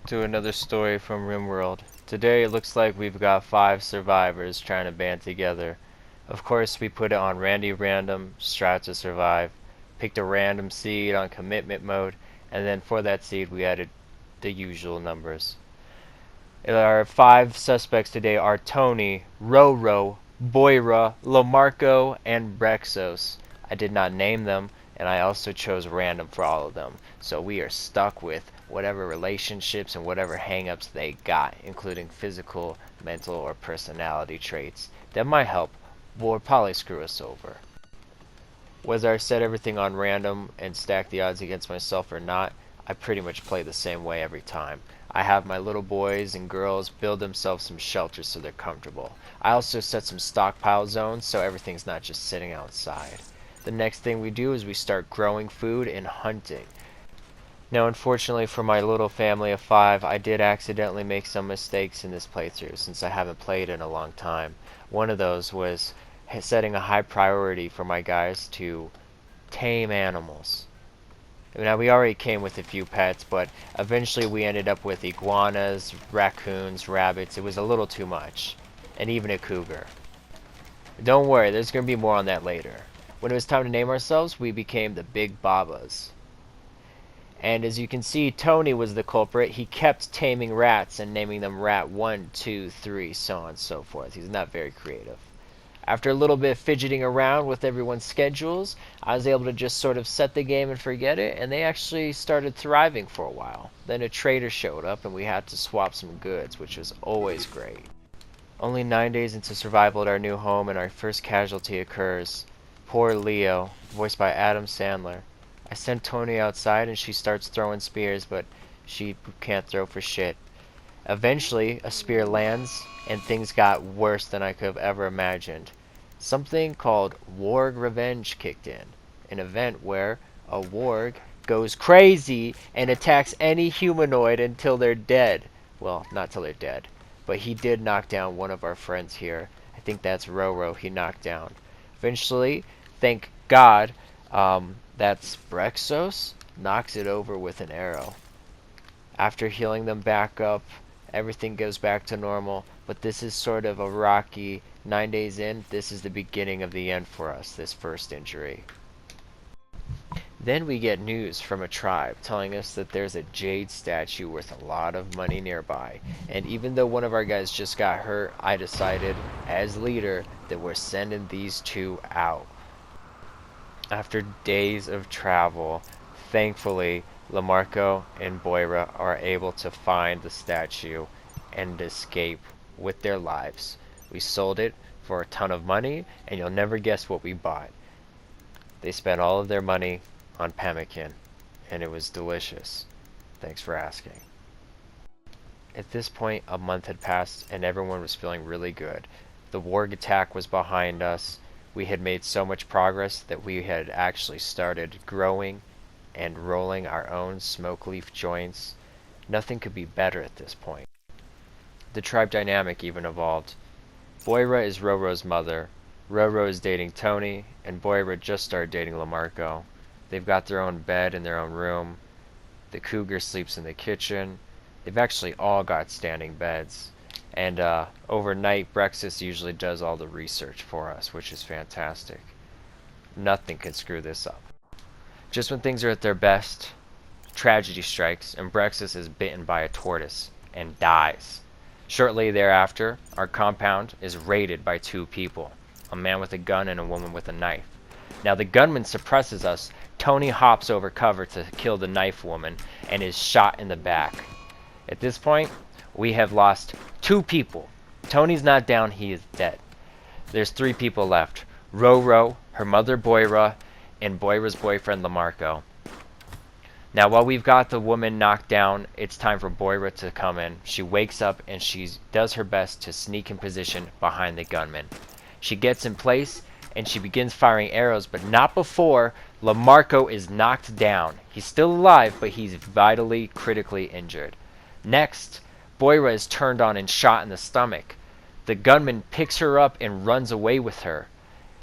to another story from Rimworld. Today it looks like we've got 5 survivors trying to band together. Of course, we put it on Randy Random, Strat to Survive, picked a random seed on commitment mode, and then for that seed we added the usual numbers. Our 5 suspects today are Tony, Roro, Boira, Lamarco, and Brexos. I did not name them, and I also chose random for all of them. So we are stuck with whatever relationships and whatever hang-ups they got, including physical, mental, or personality traits that might help or probably screw us over. Whether I set everything on random and stack the odds against myself or not, I pretty much play the same way every time. I have my little boys and girls build themselves some shelters so they're comfortable. I also set some stockpile zones so everything's not just sitting outside. The next thing we do is we start growing food and hunting. Now, unfortunately for my little family of 5, I did accidentally make some mistakes in this playthrough since I haven't played in a long time. One of those was setting a high priority for my guys to tame animals. Now, we already came with a few pets, but eventually we ended up with iguanas, raccoons, rabbits. It was a little too much. And even a cougar. Don't worry, there's going to be more on that later. When it was time to name ourselves, we became the Big Babas. And as you can see, Tony was the culprit. He kept taming rats and naming them Rat 1, 2, 3, so on and so forth. He's not very creative. After a little bit of fidgeting around with everyone's schedules, I was able to just sort of set the game and forget it, and they actually started thriving for a while. Then a trader showed up, and we had to swap some goods, which was always great. Only 9 days into survival at our new home, and our first casualty occurs. Poor Leo, voiced by Adam Sandler. I sent Tony outside and she starts throwing spears, but she can't throw for shit. Eventually, a spear lands and things got worse than I could have ever imagined. Something called Warg Revenge kicked in, an event where a warg goes crazy and attacks any humanoid until they're dead. Well, not till they're dead, but he did knock down one of our friends here. I think that's Roro he knocked down. Eventually, thank God, that's Brexos, knocks it over with an arrow. After healing them back up, everything goes back to normal, but this is sort of a rocky 9 days in. This is the beginning of the end for us, this first injury. Then we get news from a tribe telling us that there's a jade statue worth a lot of money nearby. And even though one of our guys just got hurt, I decided, as leader, that we're sending these 2 out. After days of travel, thankfully, Lamarco and Boira are able to find the statue and escape with their lives. We sold it for a ton of money, and you'll never guess what we bought. They spent all of their money on pemmican, and it was delicious. Thanks for asking. At this point, a month had passed, and everyone was feeling really good. The warg attack was behind us. We had made so much progress that we had actually started growing and rolling our own smoke leaf joints. Nothing could be better at this point. The tribe dynamic even evolved. Boira is Roro's mother, Roro is dating Tony, and Boira just started dating Lamarco. They've got their own bed in their own room. The cougar sleeps in the kitchen. They've actually all got standing beds. And overnight, Brexus usually does all the research for us, which is fantastic. Nothing can screw this up. Just when things are at their best, tragedy strikes, and Brexus is bitten by a tortoise and dies. Shortly thereafter, our compound is raided by 2 people, a man with a gun and a woman with a knife. Now the gunman suppresses us. Tony hops over cover to kill the knife woman and is shot in the back. At this point, we have lost 2 people. Tony's not down, he is dead. There's 3 people left. Roro, her mother Boira, and Boira's boyfriend Lamarco. Now while we've got the woman knocked down, it's time for Boira to come in. She wakes up and she does her best to sneak in position behind the gunman. She gets in place and she begins firing arrows, but not before Lamarco is knocked down. He's still alive, but he's vitally, critically injured. Next, Boira is turned on and shot in the stomach. The gunman picks her up and runs away with her.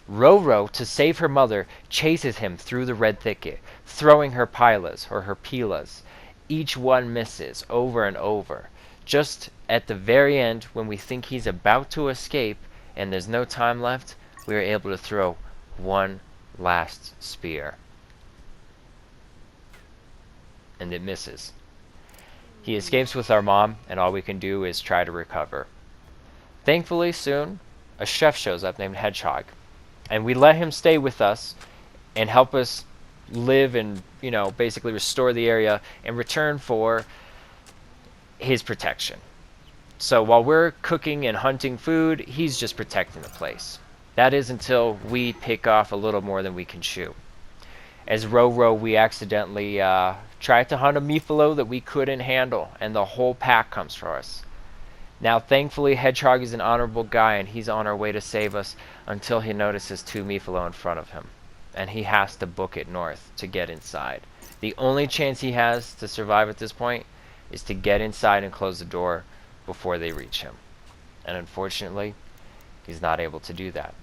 Roro, to save her mother, chases him through the red thicket, throwing her pilas, or her pilas, each one misses over and over. Just at the very end, when we think he's about to escape and there's no time left, we are able to throw one last spear. And it misses. He escapes with our mom, and all we can do is try to recover. Thankfully, soon, a chef shows up named Hedgehog, and we let him stay with us and help us live and, basically restore the area in return for his protection. So while we're cooking and hunting food, he's just protecting the place. That is until we pick off a little more than we can chew. As Ro-Ro, we accidentally tried to hunt a Meefalo that we couldn't handle, and the whole pack comes for us. Now, thankfully, Hedgehog is an honorable guy, and he's on our way to save us until he notices two Meefalo in front of him, and he has to book it north to get inside. The only chance he has to survive at this point is to get inside and close the door before they reach him. And unfortunately, he's not able to do that.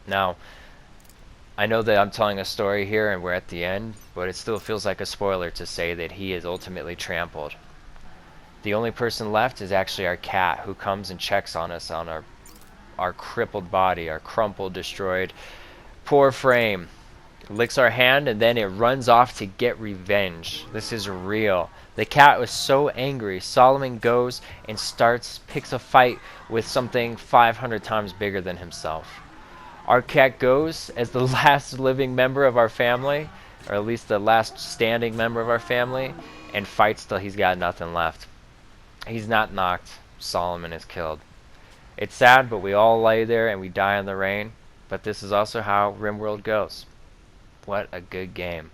Now, I know that I'm telling a story here and we're at the end, but it still feels like a spoiler to say that he is ultimately trampled. The only person left is actually our cat, who comes and checks on us on our crippled body, our crumpled, destroyed, poor frame. Licks our hand and then it runs off to get revenge. This is real. The cat was so angry. Solomon goes and picks a fight with something 500 times bigger than himself. Our cat goes as the last living member of our family, or at least the last standing member of our family, and fights till he's got nothing left. He's not knocked. Solomon is killed. It's sad, but we all lay there and we die in the rain. But this is also how Rimworld goes. What a good game.